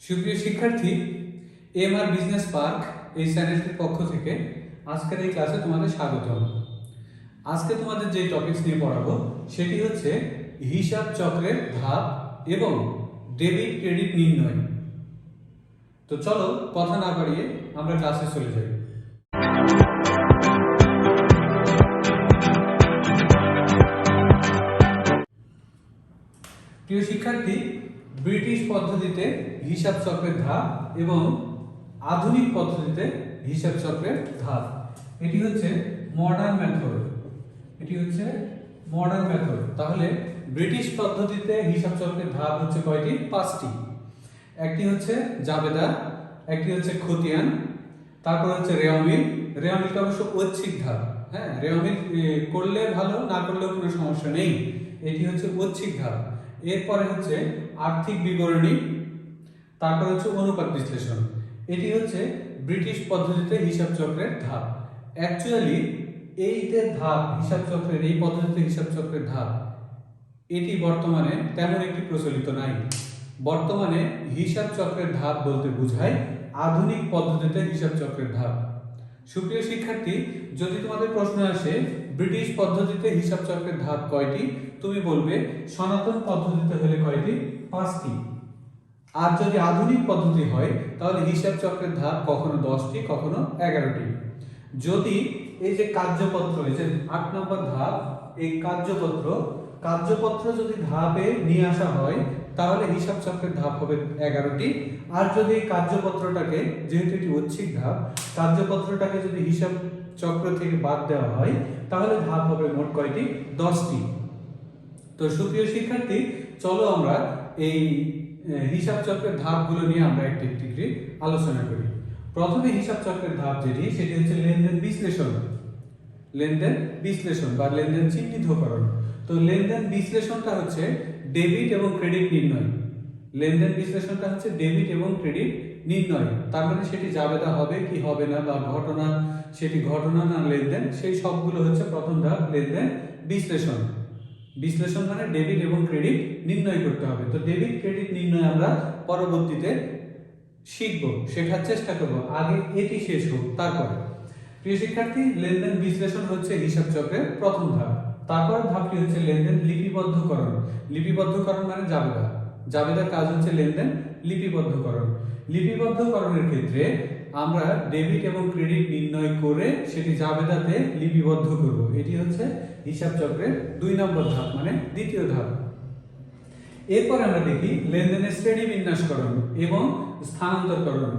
সুপ্রিয় শিক্ষার্থী, MR business park এই চ্যানেলটির পক্ষ থেকে আজকের এই ক্লাসে তোমাদের স্বাগতম। আজকে তোমাদের যে টপিকস নিয়ে পড়াবো সেটি হচ্ছে হিসাব চক্রের ধাপ এবং ডেবিট ক্রেডিট নির্ণয়। তো চলো কথা না বাড়িয়ে আমরা ক্লাসে চলে যাই। প্রিয় শিক্ষার্থী, ব্রিটিশ পদ্ধতিতে হিসাব চক্রের ধাপ এবং আধুনিক পদ্ধতিতে হিসাব চক্রের ধাপ, এটি হচ্ছে মডার্ন মেথড। তাহলে ব্রিটিশ পদ্ধতিতে হিসাব চক্রের ধাপ হচ্ছে কয়টি? 5টি। একটি হচ্ছে জাবেদা, একটি হচ্ছে খতিয়ান, তারপর হচ্ছে রেওয়ামিলটা অবশ্য ঐচ্ছিক ধাপ। হ্যাঁ, রেওয়ামিল করলে ভালো, না করলেও কোনো সমস্যা নেই, এটি হচ্ছে ঐচ্ছিক ধাপ। এরপরে হচ্ছে আর্থিক বিবরণী, তারপর হচ্ছে অনুপাত বিশ্লেষণ। এটি হচ্ছে ব্রিটিশ পদ্ধতিতে হিসাব চক্রের ধাপ। অ্যাকচুয়ালি এই যে ধাপ হিসাব চক্রের, এই পদ্ধতিতে হিসাব চক্রের ধাপ, এটি বর্তমানে তেমন একটি প্রচলিত নাই। বর্তমানে হিসাব চক্রের ধাপ বলতে বোঝায় আধুনিক পদ্ধতিতে হিসাব চক্রের ধাপ। সুপ্রিয় শিক্ষার্থী, যদি তোমাদের প্রশ্ন আসে ব্রিটিশ পদ্ধতিতে হিসাব চক্রের ধাপ কয়টি, তুমি বলবে সনাতন পদ্ধতিতে হলে কয়টি? 5টি। আর যদি আধুনিক পদ্ধতি হয় তাহলে হিসাব চক্রের ধাপ কখনো 10টি, কখনো 11টি। যদি এই যে কার্যপত্র, এই যে 8 নম্বর ধাপ, এই কার্যপত্র যদি ধাপে নিয়ে আসা হয় তাহলে হিসাব চক্রের ধাপ হবে 11টি। আর যদি এই কার্যপত্রটাকে, যেহেতু এটি ঐচ্ছিক ধাপ, কার্যপত্রটাকে যদি হিসাব চক্র থেকে বাদ দেওয়া হয় তাহলে ধাপ হবে মোট কয়টি? 10টি। তো সুপ্রিয় শিক্ষার্থী, চলো আমরা এই হিসাব চক্রের ধাপগুলো নিয়ে আমরা একটি করে আলোচনা করি। প্রথমে হিসাব চক্রের ধাপ যেটি, সেটি হচ্ছে লেনদেন বিশ্লেষণ বা লেনদেন চিহ্নিতকরণ। তো লেনদেন বিশ্লেষণটা হচ্ছে ডেবিট এবং ক্রেডিট নির্ণয়। তার মানে সেটি জাবেদা হবে কি হবে না, বা সেটি ঘটনা না লেনদেন, সেই সবগুলো হচ্ছে প্রথম ধাপ, লেনদেন বিশ্লেষণ মানে ডেবিট এবং ক্রেডিট নির্ণয় করতে হবে। তো ডেবিট ক্রেডিট নির্ণয় আমরা পরবর্তীতে শেখার চেষ্টা করব, আগে এটি শেষ হোক তারপরে। প্রিয় শিক্ষার্থী, লেনদেন বিশ্লেষণ হচ্ছে হিসাব চক্রের প্রথম ধাপ। তারপর ধাপটি হচ্ছে লেনদেন লিপিবদ্ধকরণ মানে জাবেদার কাজ হচ্ছে লেনদেন লিপিবদ্ধকরণের ক্ষেত্রে আমরা ডেবিট এবং ক্রেডিট নির্ণয় করে সেটি জাবেদাতে লিপিবদ্ধ করব। এটি হচ্ছে হিসাব চক্রের 2 নম্বর ধাপ, মানে দ্বিতীয় ধাপ। এরপর আমরা দেখি লেনদেনের শ্রেণীবিন্যাসকরণ এবং স্থানান্তরকরণ।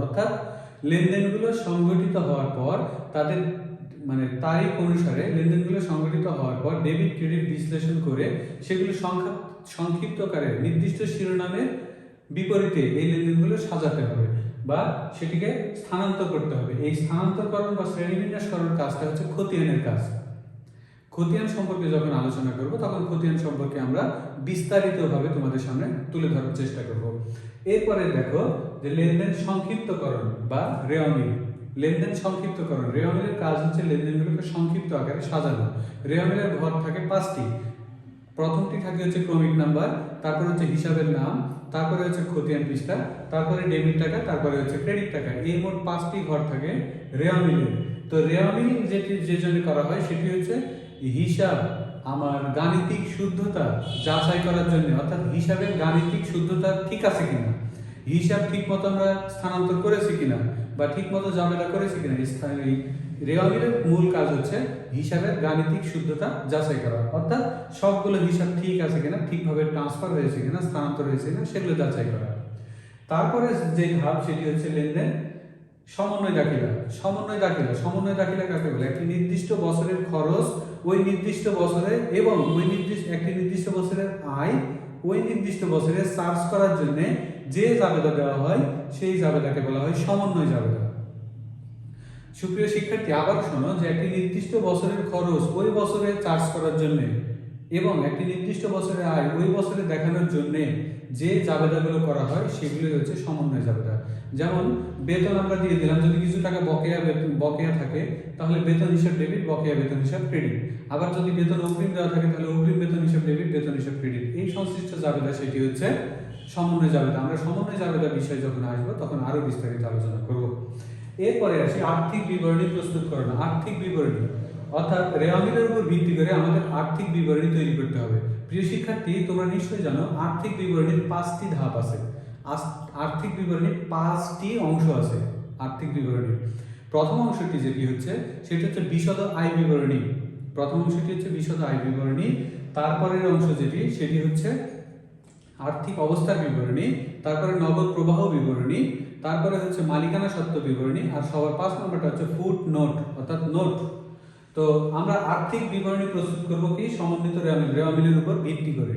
অর্থাৎ লেনদেনগুলো সংগঠিত হওয়ার পর তাদের মানে তারিখ অনুসারে লেনদেনগুলো সংগঠিত হওয়ার পর ডেবিট ক্রেডিট বিশ্লেষণ করে সেগুলো সংক্ষিপ্তকারে নির্দিষ্ট শিরোনামের বিপরীতে এই লেনদেনগুলো সাজাতে হবে বা সেটিকে স্থানান্তর করতে হবে। এই স্থানান্তরকরণ বা শ্রেণীবিন্যাসকরণ কাজটা হচ্ছে খতিয়ানের কাজ। খতিয়ান সম্পর্কে যখন আলোচনা করব তখন খতিয়ান সম্পর্কে আমরা বিস্তারিতভাবে তোমাদের সামনে তুলে ধরার চেষ্টা করব। এরপরে দেখো যে লেনদেন সংক্ষিপ্তকরণ বা রেওয়ামিলের কাজ হচ্ছে লেনদেনগুলোকে সংক্ষিপ্ত আকারে সাজানো। রেওয়ামিলের ঘর থাকে 5টি। প্রথমটি থাকে হচ্ছে ক্রমিক নাম্বার, তারপরে হচ্ছে হিসাবের নাম, তারপরে হচ্ছে খতিয়ান পৃষ্ঠা, তারপরে ডেবিট টাকা, তারপরে হচ্ছে ক্রেডিট টাকা। এই মোট 5টি ঘর থাকে রেওয়ামিলের। তো রেওয়ামিল যে জন্য করা হয় সেটি হচ্ছে হিসাব আমার গাণিতিক শুদ্ধতা যাচাই করার জন্য, অর্থাৎ হিসাবের গাণিতিক শুদ্ধতা ঠিক আছে কিনা, হিসাব ঠিক মতো আমরা স্থানান্তর করেছি কিনা বা ঠিক মতো জাবেদা করেছি কিনা। রেওয়ামিলের মূল কাজ হচ্ছে হিসাবের গাণিতিক শুদ্ধতা যাচাই করা, অর্থাৎ সবগুলো হিসাব ঠিক আছে কিনা, ঠিকভাবে ট্রান্সফার হয়েছে কিনা, স্থানান্তর হয়েছে কিনা, সেগুলো যাচাই করা। তারপরে যে ধাপ সেটি হচ্ছে লেনদেন সমন্বয় দাখিলা কাকে বলে? একটি নির্দিষ্ট বছরের খরচ ওই নির্দিষ্ট বছরে এবং একটি নির্দিষ্ট বছরের আয় ওই নির্দিষ্ট বছরে চার্জ করার জন্য যে জাবেদা দেওয়া হয় সেই জাবেদাকে বলা হয় সমন্বয় জাবেদা। সুপ্রিয় শিক্ষার্থী, আবার শোনো যে একটি নির্দিষ্ট বছরের খরচ ওই বছরে চার্জ করার জন্য এবং একটি নির্দিষ্ট বছরের আয় ওই বছরে দেখানোর জন্য যে জাবেদাগুলো করা হয় সেগুলো হচ্ছে সমন্বয় জাবেদা। যেমন বেতন আমরা দিয়ে দিলাম, যদি কিছু টাকা বকেয়া থাকে তাহলে বেতন হিসাব ডেবিট, বকেয়া বেতন হিসাব ক্রেডিট। আবার যদি বেতন অগ্রিম দেওয়া থাকে তাহলে অগ্রিম বেতন হিসাব ডেবিট, বেতন হিসাব ক্রেডিট। এই সংশ্লিষ্ট জাবেদা সেটি হচ্ছে সমন্বয় জাবেদা। আমরা সমন্বয় জাবেদা বিষয়ে যখন আসবো তখন আরো বিস্তারিত আলোচনা করব। এরপরে আসি আর্থিক বিবরণী প্রস্তুত করানো। আর্থিক বিবরণী অর্থাৎ রেওয়ামিলের উপর ভিত্তি করে আমাদের আর্থিক বিবরণী তৈরি করতে হবে। প্রিয় শিক্ষার্থী, তোমরা নিশ্চয়ই জানো আর্থিক বিবরণীর 5টি ধাপ আছে। আর্থিক বিবরণীর 5টি অংশ আছে। আর্থিক বিবরণীর প্রথম অংশটি যেটি হচ্ছে সেটি হচ্ছে বিশদ আয় বিবরণী। প্রথম অংশটি হচ্ছে বিশদ আয় বিবরণী। তারপরের অংশ যেটি সেটি হচ্ছে আর্থিক অবস্থার বিবরণী, তারপরে নগদ প্রবাহ বিবরণী, তারপরে হচ্ছে মালিকানা সত্ত্ব বিবরণী, আর সবার 5 নম্বরটা হচ্ছে ফুট নোট অর্থাৎ নোট। তো আমরা আর্থিক বিবরণী প্রস্তুত করব কি সমন্বিত রেওয়ামিলের উপর ভিত্তি করে।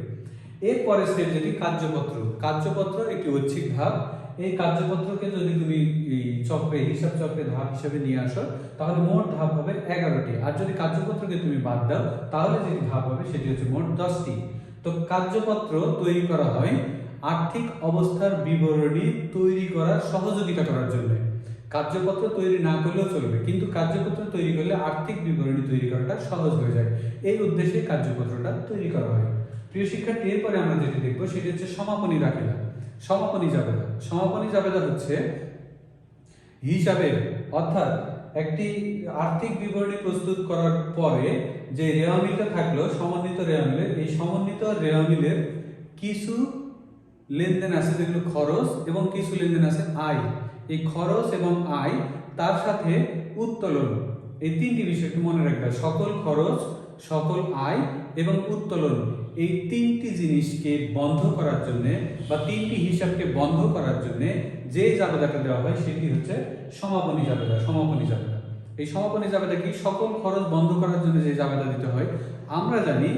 এরপরে স্টেপ যেটি কার্যপত্র। কার্যপত্র একটি ঐচ্ছিক ধাপ। এই কার্যপত্রকে যদি তুমি এই চক্রে হিসাব চক্রে ধাপ হিসেবে নিয়ে আসো তাহলে মোট ধাপ হবে 11টি। আর যদি কার্যপত্রকে তুমি বাদ দাও তাহলে যেটি ধাপ হবে সেটি হচ্ছে মোট 10টি। তো কার্যপত্র তৈরি করা হয় আর্থিক অবস্থার বিবরণী তৈরি করার সহযোগিতা করার জন্য। কার্যপত্র তৈরি না করলেও চলবে, কিন্তু কার্যপত্র তৈরি করলে আর্থিক বিবরণী তৈরি করাটা সহজ হয়ে যায়। এই উদ্দেশ্যে কার্যপত্রটা তৈরি করা হয়। প্রিয় শিক্ষার্থী, এরপরে আমরা যেটি দেখবো সেটি হচ্ছে সমাপনী দাখিলা। সমাপনী জাবেদা। সমাপনী জাবেদা হচ্ছে হিসাবের অর্থাৎ একটি আর্থিক বিবরণী প্রস্তুত করার পরে যে রেওয়ামিলটা থাকলো সমন্বিত রেওয়ামিলের, এই সমন্বিত রেওয়ামিলের কিছু লেনদেন আছে যেগুলো খরচ এবং কিছু লেনদেন আছে আয়। এই খরচ এবং আয় তার সাথে উত্তোলন, এই 3টি বিষয় একটু মনে রাখবে। সকল খরচ, সকল আয় এবং উত্তোলন, এই 3টি জিনিসকে বন্ধ করার জন্য বা 3টি হিসাবকে বন্ধ করার জন্য যে জাবেদাটা দেওয়া হয় সেটি হচ্ছে সমাপনী জাবেদা। সমাপনী জাবেদা, এই সমাপনী জাবেদা কি সকল খরচ বন্ধ করার জন্য যে জাবেদা দিতে হয়। আমরা জানি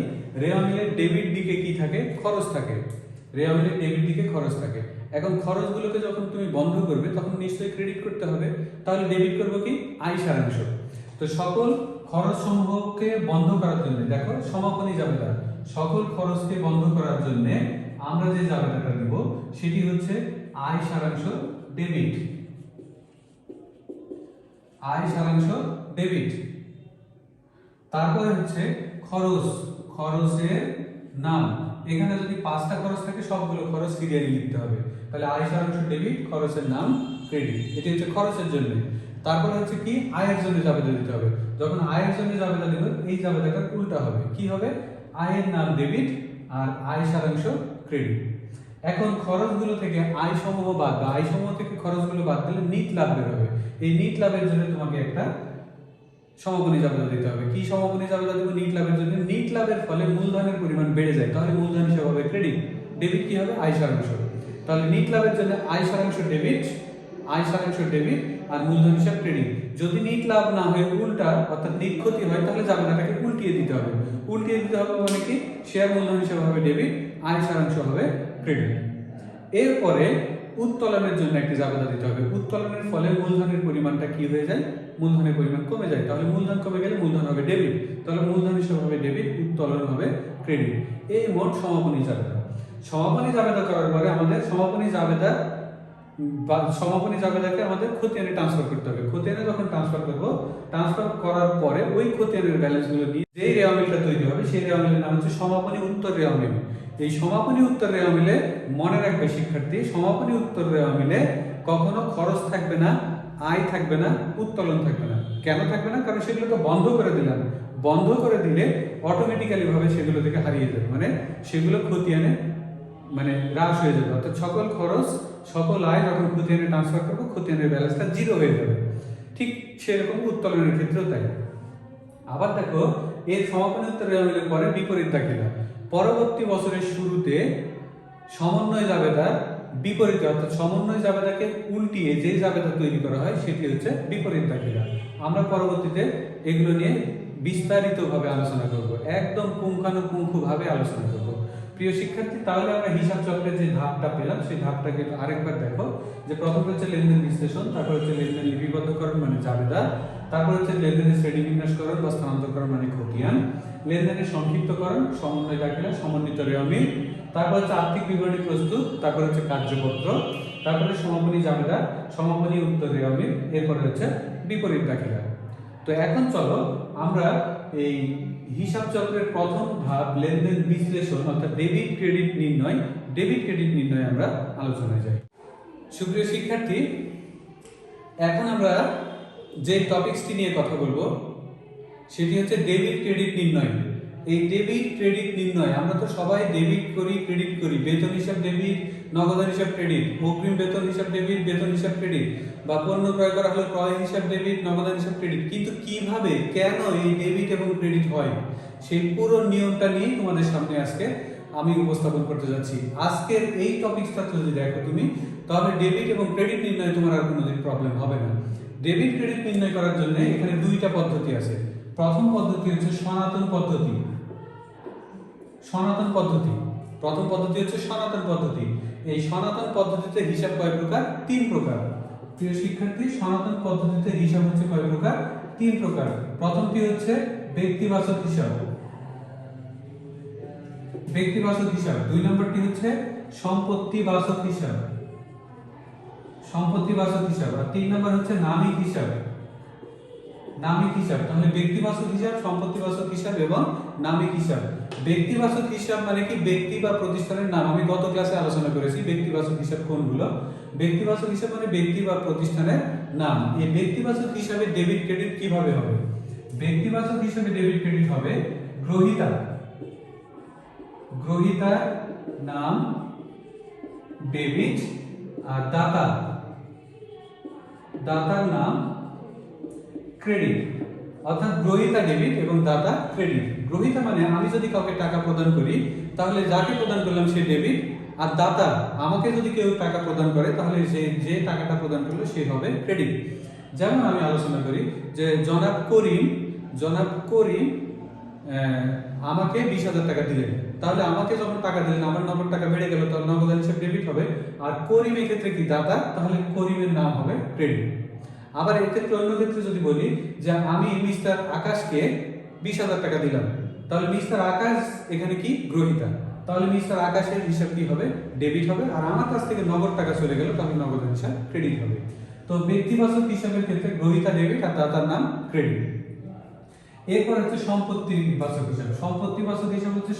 রেওয়ামিলের ডেবিট দিকে কি থাকে, খরচ থাকে। রেওয়ামিলের ডেবিট দিকে খরচ থাকে। এখন খরচগুলোকে যখন তুমি বন্ধ করবে তখন নিশ্চয়ই ক্রেডিট করতে হবে। তাহলে ডেবিট করবো কি আয় সারাংশ। তো সকল খরচ সমূহকে বন্ধ করার জন্য দেখো সমাপনী জাবেদা, সকল খরচকে বন্ধ করার জন্য আমরা যে জাবেদাটা দেব সেটি হচ্ছে আয় সারাংশ ডেবিট। আয় সারাংশ ডেবিট। তারপরে হচ্ছে খরচ, খরচের নাম। এখানে যদি 5টা খরচ থাকে সবগুলো খরচ সিরিয়ালি লিখতে হবে। তাহলে আয় সারাংশ ডেবিট, খরচের নাম ক্রেডিট। এটি হচ্ছে খরচের জন্য। তারপরে হচ্ছে কি আয়ের জন্য জাবেদা দিতে হবে। যখন আয়ের জন্য জাবেদা দেব এই জাবেদাটার উল্টা হবে। কি হবে, আয়ের নাম ডেবিট আর আয় সারাংশ ক্রেডিট। এখন খরচগুলো থেকে আয় সমূহ বাদ বা আয় সমূহ থেকে খরচগুলো বাদ দিলে নিট লাভ বের হবে। এই নিট লাভের জন্য তোমাকে একটা সমাপনী জাবেদা দিতে হবে। কি সমাপনী জাবেদা দেব নিট লাভের জন্য? নিট লাভের ফলে মূলধনের পরিমাণ বেড়ে যায়, তাহলে মূলধন হিসাব হবে ক্রেডিট। ডেবিট কি হবে, আয় সারাংশ। তাহলে নিট লাভের জন্য আয় সারাংশ ডেবিট, আয় সারাংশ ডেবিট আর মূলধন হিসাব ক্রেডিট। যদি নিট লাভ না হয় উল্টা অর্থাৎ নিট ক্ষতি হয় তাহলে জাবেদাটাকে উল্টিয়ে দিতে হবে। উল্টিয়ে দিতে হবে মানে কি, শেয়ার মূলধন হিসাব হবে ডেবিট, আয় সারাংশ হবে ক্রেডিট। এরপরে উত্তোলনের জন্য একটি জাবেদা দিতে হবে। উত্তোলনের ফলে মূলধনের পরিমাণটা কি হয়ে যায়, মূলধনের পরিমাণ কমে যায়। তাহলে মূলধন কমে গেলে মূলধন হবে ডেবিট, তাহলে মূলধন হিসাব হবে ডেবিট, উত্তোলন হবে ক্রেডিট। এই মোট সমাপনী জাবেদা। সমাপনী জাবেদা করার পরে আমাদের সমাপনী জাবেদাকে আমাদের খতিয়ানে ট্রান্সফার করতে হবে। খতিয়ানে যখন ট্রান্সফার করব, ট্রান্সফার করার পরে ওই খতিয়ানের ব্যালেন্সগুলো নিয়ে যে রেওয়ামিলটা তৈরি হবে সেই রেওয়ামিলের নাম হচ্ছে সমাপনী উত্তর রেওয়ামিল। এই সমাপনী উত্তর রেওয়ামিলে মনে রাখবে শিক্ষার্থী, সমাপনী উত্তর রেওয়ামিলে কখনো খরচ থাকবে না, আয় থাকবে না, উত্তোলন থাকবে না। কেন থাকবে না? কারণ সেগুলোকে বন্ধ করে দিলাম। বন্ধ করে দিলে অটোমেটিক্যালি ভাবে সেগুলো থেকে হারিয়ে যাবে, মানে সেগুলো খতিয়ানে মানে হ্রাস হয়ে যাবে। অর্থাৎ সকল খরচ সকল আয় যখন খতিয়ানে ট্রান্সফার করবো খতিয়ানের ব্যালেন্সটা জিরো হয়ে যাবে। ঠিক সেরকম উত্তোলনের ক্ষেত্রেও তাই। আবার দেখো এর সমাপনী উত্তর রেওয়ামিলের পরে বিপরীত দাখিলা। পরবর্তী বছরের শুরুতে সমন্বয় জাবেদার বিপরীতে অর্থাৎ সমন্বয় জাবেদাকে উল্টিয়ে যে জাবেদা তৈরি করা হয় সেটি হচ্ছে বিপরীত দাখিলা। আমরা পরবর্তীতে এগুলো নিয়ে বিস্তারিতভাবে আলোচনা করব, একদম পুঙ্খানুপুঙ্খভাবে আলোচনা করব। প্রিয় শিক্ষার্থী, তাহলে আমরা হিসাব চক্রের যে ধাপটা পেলাম সেই ধাপটাকে আরেকবার দেখো। যে প্রথম হচ্ছে লেনদেন বিশ্লেষণ, তারপর হচ্ছে লেনদেন লিপিবদ্ধকরণ মানে জাবেদা, তারপর হচ্ছে লেনদেনের শ্রেণীবিন্যাসকরণ বা স্থানান্তরকরণ মানে খতিয়ান, লেনদেনের সংক্ষিপ্তকরণ সমন্বয় দাখিলা সমন্বিত রেওয়ামিল, তারপর হচ্ছে আর্থিক বিবরণী প্রস্তুত, তারপর হচ্ছে কার্যপত্র, তারপরে সমাপনী জাবেদা, সমাপনী উত্তর রেওয়ামিল, এরপরে হচ্ছে বিপরীত দাখিলা। তো এখন চলো আমরা এই হিসাব চক্রের প্রথম ধাপ লেনদেন বিশ্লেষণ অর্থাৎ ডেবিট ক্রেডিট নির্ণয় ডেবিট ক্রেডিট নির্ণয় আমরা আলোচনায় যাই। সুপ্রিয় শিক্ষার্থী, এখন আমরা যে টপিকসটি নিয়ে কথা বলবো সেটি হচ্ছে ডেবিট ক্রেডিট নির্ণয়। এই ডেবিট ক্রেডিট নির্ণয়, আমরা তো সবাই ডেবিট করি, ক্রেডিট করি, বেতন হিসাব ডেবিট, নগদান হিসাব ক্রেডিট, অগ্রিম বেতন হিসাব ডেবিট, বেতন হিসাব ক্রেডিট, বা পণ্য ক্রয় করা হলে ক্রয় হিসাব ডেবিট, নগদান হিসাব ক্রেডিট। কিন্তু কিভাবে, কেন এই ডেবিট এবং ক্রেডিট হয়, সেই পুরো নিয়মটা নিয়ে তোমাদের সামনে আজকে আমি উপস্থাপন করতে যাচ্ছি। আজকের এই টপিকসটা যদি দেখো তুমি, তাহলে ডেবিট এবং ক্রেডিট নির্ণয়ে তোমার আর কোনোদিন প্রবলেম হবে না। ডেবিট ক্রেডিট নির্ণয় করার জন্য এখানে দুইটা পদ্ধতি আছে। প্রথম পদ্ধতি হচ্ছে সনাতন পদ্ধতি। সনাতন পদ্ধতি, প্রথম পদ্ধতি হচ্ছে সনাতন পদ্ধতি। এই সনাতন পদ্ধতিতে হিসাব কয় প্রকার? 3 প্রকার। প্রিয় শিক্ষার্থী, সনাতন পদ্ধতিতে হিসাব হচ্ছে কয় প্রকার? 3 প্রকার। প্রথমটি হচ্ছে ব্যক্তিবাচক হিসাব, ব্যক্তিবাচক হিসাব। 2 নম্বরটি হচ্ছে সম্পত্তিবাচক হিসাব, সম্পত্তিবাচক হিসাব। আর 3 নম্বর হচ্ছে নামিক হিসাব, নামিক হিসাব। তাহলে ব্যক্তিবাচক হিসাব, সম্পত্তিবাচক হিসাব এবং নামিক হিসাব। ব্যক্তিবাচক হিসাব মানে কি? ব্যক্তি বা প্রতিষ্ঠানের নাম। আমি গত ক্লাসে আলোচনা করেছি ব্যক্তিবাচক হিসাব কোনগুলো। ব্যক্তিবাচক হিসাব মানে ব্যক্তি বা প্রতিষ্ঠানের নাম। এই ব্যক্তিবাচক হিসাবে ডেবিট ক্রেডিট কিভাবে হবে? ব্যক্তিবাচক হিসাবে ডেবিট ক্রেডিট হবে গ্রহীতা, গ্রহীতার নাম ডেবিট, আর দাতা, দাতার নাম ক্রেডিট। অর্থাৎ গ্রহীতা ডেবিট এবং দাতা ক্রেডিট। গ্রহীতা মানে আমি যদি কাউকে টাকা প্রদান করি তাহলে যাকে প্রদান করলাম সে ডেবিট, আর দাতা আমাকে যদি কেউ টাকা প্রদান করে তাহলে যে টাকাটা প্রদান করলো সে হবে ক্রেডিট। যেমন আমি আলোচনা করি যে জনাব করিম আমাকে 20,000 টাকা দিলেন, তাহলে আমাকে যখন টাকা দিলেন আমার নগদ টাকা বেড়ে গেল, তাহলে নগদান হিসেবে ডেবিট হবে। আর করিমের ক্ষেত্রে কি? দাতা, তাহলে করিমের নাম হবে ক্রেডিট। আবার এর ক্ষেত্রে, অন্য ক্ষেত্রে যদি বলি যে আমি মিস্টার আকাশকে 20,000 টাকা দিলাম, তাহলে মিস্টার আকাশ এখানে কি? গ্রহীতা, তাহলে মিস্টার আকাশের হিসাব কি হবে? ডেবিট হবে। আর আমার কাছ থেকে নগদ টাকা চলে গেল, তাহলে নগদ হিসাব ক্রেডিট হবে। তো ব্যক্তিবাচক হিসাবের ক্ষেত্রে গ্রহীতা ডেবিট আর দাতার নাম ক্রেডিট। এরপর হচ্ছে সম্পত্তিবাচক হিসাব। সম্পত্তিবাচক হিসাব হচ্ছে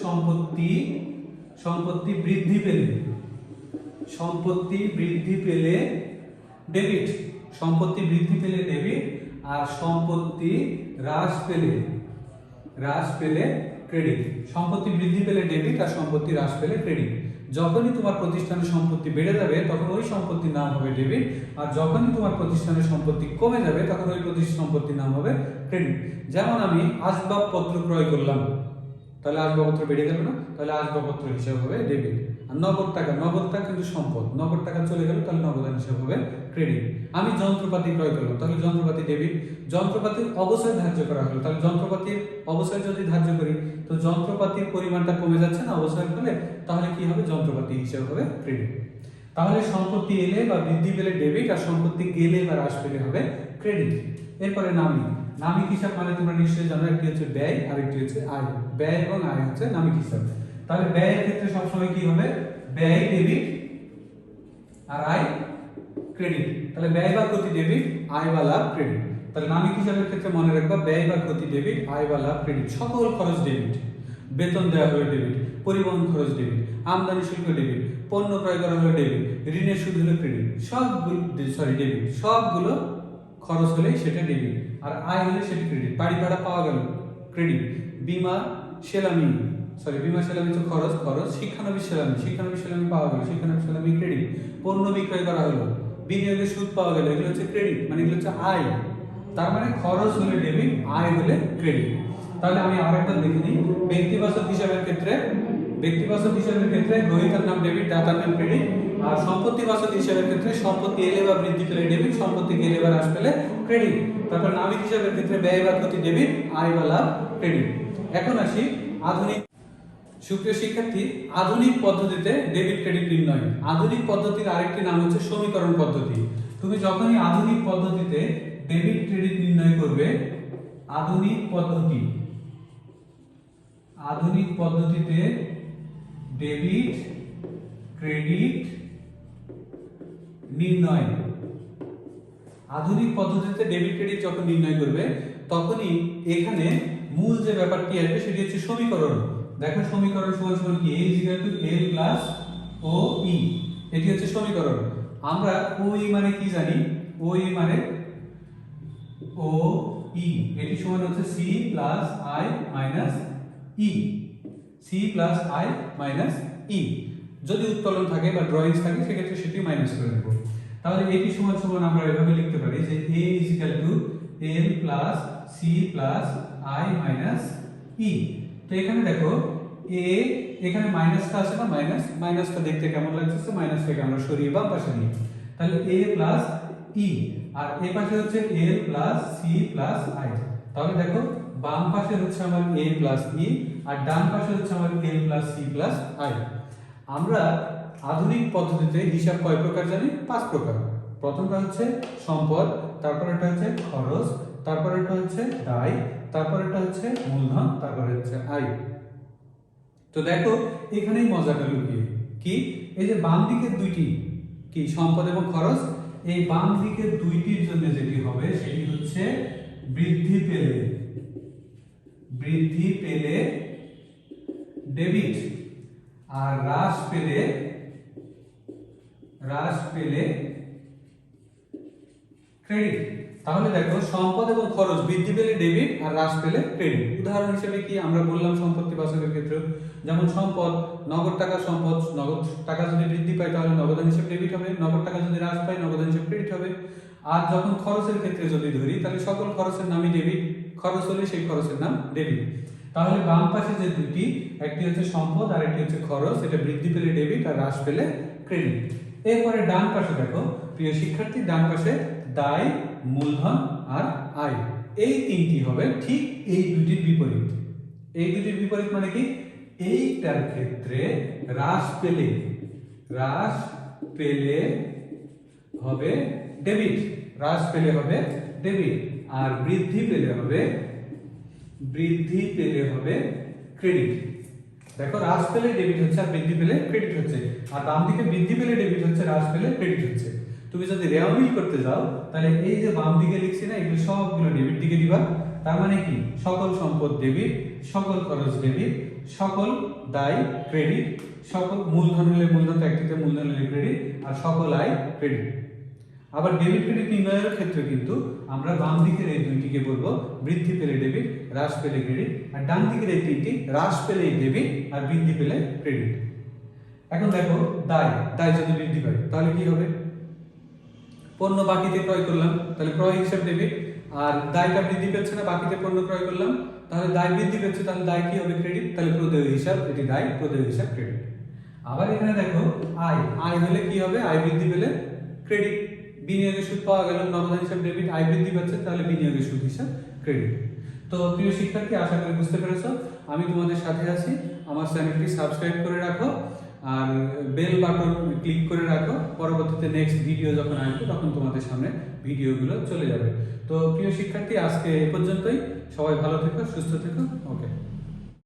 সম্পত্তি বৃদ্ধি পেলে, সম্পত্তি বৃদ্ধি পেলে ডেবিট, সম্পত্তি বৃদ্ধি পেলে ডেবিট, আর সম্পত্তি হ্রাস পেলে ক্রেডিট। সম্পত্তি বৃদ্ধি পেলে ডেবিট আর সম্পত্তি হ্রাস পেলে ক্রেডিট। যখনই তোমার প্রতিষ্ঠানের সম্পত্তি বেড়ে যাবে তখন ওই সম্পত্তির নাম হবে ডেবিট, আর যখনই তোমার প্রতিষ্ঠানের সম্পত্তি কমে যাবে তখন ওই সম্পত্তির নাম হবে ক্রেডিট। যেমন আমি আসবাবপত্র ক্রয় করলাম, তাহলে আসবাবপত্র বেড়ে গেল না, তাহলে আসবাবপত্র হিসাব হবে ডেবিট। আর নগদ টাকা কিন্তু সম্পদ, নগদ টাকা চলে গেল, তাহলে নগদান হিসাব হবে ক্রেডিট। আমি যন্ত্রপাতি ক্রয় করলাম, তাহলে যন্ত্রপাতি ডেবিট। যন্ত্রপাতির অবশ্যই ধার্য করা হলো, তাহলে যন্ত্রপাতির অবশ্যই যদি ধার্য করি তো যন্ত্রপাতির পরিমাণটা কমে যাচ্ছে না অবশ্যই হলে, তাহলে কি হবে? যন্ত্রপাতি হিসাব হবে ক্রেডিট। তাহলে সম্পত্তি এলে বা বৃদ্ধি পেলে ডেবিট, আর সম্পত্তি গেলে বা হ্রাস পেলে হবে ক্রেডিট। এরপরে নামিক হিসাব মানে তোমরা নিশ্চয়ই জানো, একটি হচ্ছে ব্যয় আর একটি হচ্ছে আয়। ব্যয় এবং আয় হচ্ছে নামিক হিসাব। তাহলে ব্যয়ের ক্ষেত্রে সবসময় কি হবে? ব্যয় ডেবিট আর আয় ক্রেডিট। তাহলে ব্যয় বা ক্ষতি ডেবিট, আয় বা লাভ ক্রেডিট। তাহলে নামিক হিসাবের ক্ষেত্রে মনে রাখবা ব্যয় বা ক্ষতি ডেবিট, আয় বা লাভ ক্রেডিট। সকল খরচ ডেবিট, বেতন দেওয়া হলে ডেবিট, পরিবহন খরচ ডেবিট, আমদানি শুল্ক ডেবিট, পণ্য ক্রয় করা হলে ডেবিট, ঋণের সুদ হলে ক্রেডিট। ডেবিট সবগুলো খরচ হলে সেটা ডেবিট, আর আয় হলে সেটা ক্রেডিট। বাড়ি ভাড়া পাওয়া গেল ক্রেডিট। বিমা সেলামি তো খরচ। শিক্ষানবিশ সেলামি পাওয়া গেল, শিক্ষানবিশ সেলামি ক্রেডিট। পণ্য বিক্রয় করা হলো, বিনিয়োগের সুদ পাওয়া গেল, এগুলো হচ্ছে ক্রেডিট, মানে এগুলো হচ্ছে আয়। তার মানে খরচ হলে ডেবিট, আয় হলে ক্রেডিট। তাহলে আমি আরেকটা দেখে নিই। ব্যক্তিবাচক হিসাবের ক্ষেত্রে গ্রহীতার নাম ডেবিট, দাতার নাম ক্রেডিট। আর সম্পত্তিবাচক হিসাবের ক্ষেত্রে সম্পত্তি এলে বা বৃদ্ধি পেলে ডেবিট, সম্পত্তি গেলে বা হ্রাস পেলে ক্রেডিট। তারপর নামিক হিসাবের ক্ষেত্রে ব্যয় বা ক্ষতি ডেবিট, আয় বা লাভ ক্রেডিট। এখন আসি আধুনিক। সুপ্রিয় শিক্ষার্থী, আধুনিক পদ্ধতিতে ডেবিট ক্রেডিট নির্ণয়। আধুনিক পদ্ধতির আরেকটি নাম হচ্ছে সমীকরণ পদ্ধতি। তুমি যখনই আধুনিক পদ্ধতিতে ডেবিট ক্রেডিট নির্ণয় করবে, আধুনিক পদ্ধতিতে ডেবিট ক্রেডিট নির্ণয়, আধুনিক পদ্ধতিতে ডেবিট ক্রেডিট যখন নির্ণয় করবে তখনই এখানে মূল যে ব্যাপারটি আসবে সেটি হচ্ছে সমীকরণ। দেখো সমীকরণ সমান কি? A = L + ও ই, এটি হচ্ছে সমীকরণ। আমরা ও ই মানে কি জানি? ও ই মানে ও ই, এটি সমান হচ্ছে C plus I minus E, C plus I minus E. যদি উৎকলন থাকে বা ড্রয়িংস থাকে সেক্ষেত্রে সেটি মাইনাস করে দেব। তাহলে এটি সমান সমান আমরা এভাবে লিখতে পারি যে a is equal to l plus C plus I minus E. তো এখানে দেখো a, এখানে মাইনাসটা আছে না, মাইনাসটা দেখতে কেমন লাগছে, মাইনাসটাকে আমরা সরিয়ে বাম পাশে নিই। তাহলে a প্লাস ই, আর এই পাশে হচ্ছে l plus C plus I. তাহলে দেখো বাম পাশে হচ্ছে আমার a প্লাস ই, আর ডান পাশে হচ্ছে আমার l plus C plus I. আমরা আধুনিক পদ্ধতিতে হিসাব কয় প্রকার জানি? 5 প্রকার। প্রথমটা হচ্ছে সম্পদ, তারপরেরটা হচ্ছে খরচ, তারপরেরটা হচ্ছে দায়, তারপরেরটা হচ্ছে মূলধন, তারপরে হচ্ছে আয়। তো দেখো এখানেই মজাটা লুকিয়ে কি, এই যে বাম দিকের দুইটি কি সম্পদ এবং খরচ, এই বাম দিকের দুইটির জন্য যেটি হবে সেটি হচ্ছে বৃদ্ধি পেলে ডেবিট, আর হ্রাস পেলে ক্রেডিট। তাহলে দেখো সম্পদ এবং খরচ বৃদ্ধি পেলে ডেবিট আর হ্রাস পেলে ক্রেডিট। উদাহরণ হিসেবে কি আমরা বললাম সম্পত্তি বাচকের ক্ষেত্রে, যেমন সম্পদ নগদ টাকা সম্পদ, নগদ টাকা যদি বৃদ্ধি পায় তাহলে নগদান হিসেবে ডেবিট হবে, নগদ টাকা যদি হ্রাস পায় নগদান হিসেবে ক্রেডিট হবে। আর যখন খরচের ক্ষেত্রে যদি ধরি তাহলে সকল খরচের নামই ডেবিট, খরচ হলে সেই খরচের নাম ডেবিট। তাহলে বাম পাশে যে দুটি, একটি হচ্ছে সম্পদ আর একটি হচ্ছে খরচ, এটা বৃদ্ধি পেলে ডেবিট আর হ্রাস পেলে ক্রেডিট। এরপরে ডান পাশে দেখো প্রিয় শিক্ষার্থী, ডান পাশে দায়, মূলধন আর আয়, এই তিনটি হবে ঠিক এই দুটির বিপরীত। এই দুটির বিপরীত মানে কি, এইটার ক্ষেত্রে হ্রাস পেলে হবে ডেবিট, আর বৃদ্ধি পেলে হবে ক্রেডিট। দেখো হ্রাস পেলে ডেবিট হচ্ছে আর বৃদ্ধি পেলে ক্রেডিট হচ্ছে, আর বাম দিকে বৃদ্ধি পেলে ডেবিট হচ্ছে, হ্রাস পেলে ক্রেডিট হচ্ছে। তুমি যদি রেওয়ামিল করতে যাও তাহলে এই যে বাম দিকে লিখছি না, এগুলো সবগুলো ডেবিট দিকে দিবা। তার মানে কি, সকল সম্পদ ডেবিট, সকল খরচ ডেবিট, সকল দায় ক্রেডিট, সকল মূলধন হলে মূলধন, একটিতে মূলধন হলে ক্রেডিট, আর সকল আয় ক্রেডিট। আবার ডেবিট ক্রেডিট নির্ণয়ের ক্ষেত্রে কিন্তু আমরা বাম দিকের এই দুইটিকে বলবো বৃদ্ধি পেলে ডেবিট, হ্রাস পেলে ক্রেডিট, আর ডান দিকের এই তিনটি হ্রাস পেলে ডেবিট আর বৃদ্ধি পেলে ক্রেডিট। এখন দেখো দায় যদি বৃদ্ধি পায় তাহলে কি হবে, পণ্য বাকিতে ক্রয় করলাম তাহলে ক্রয় হিসাব ডেবিট, আর দায়টা বৃদ্ধি পেচ্ছে না, বাকিতে পণ্য ক্রয় করলাম তাহলে দায় বৃদ্ধি পেচ্ছে, তাহলে দায় কি হবে, ক্রেডিট, তাহলে প্রদেয় হিসাব, এটি দায়, প্রদেয় হিসাব ক্রেডিট। আবার এখানে দেখো আয় হলে কি হবে, আয় বৃদ্ধি পেলে ক্রেডিট, বিনিয়োগের সুদ পাওয়া গেল, নগদান হিসাব ডেবিট, আয় বৃদ্ধি পাচ্ছে তাহলে বিনিয়োগের সুদ হিসাব ক্রেডিট। তো প্রিয় শিক্ষার্থী, আশা করি বুঝতে পেরেছো, আমি তোমাদের সাথে আছি। আমার চ্যানেলটি সাবস্ক্রাইব করে রাখো আর বেল বাটন ক্লিক করে রাখো, পরবর্তীতে নেক্সট ভিডিও যখন আসবে তখন তোমাদের সামনে ভিডিওগুলো চলে যাবে। তো প্রিয় শিক্ষার্থী, আজকে এ পর্যন্তই। সবাই ভালো থেকো, সুস্থ থেকো। ওকে।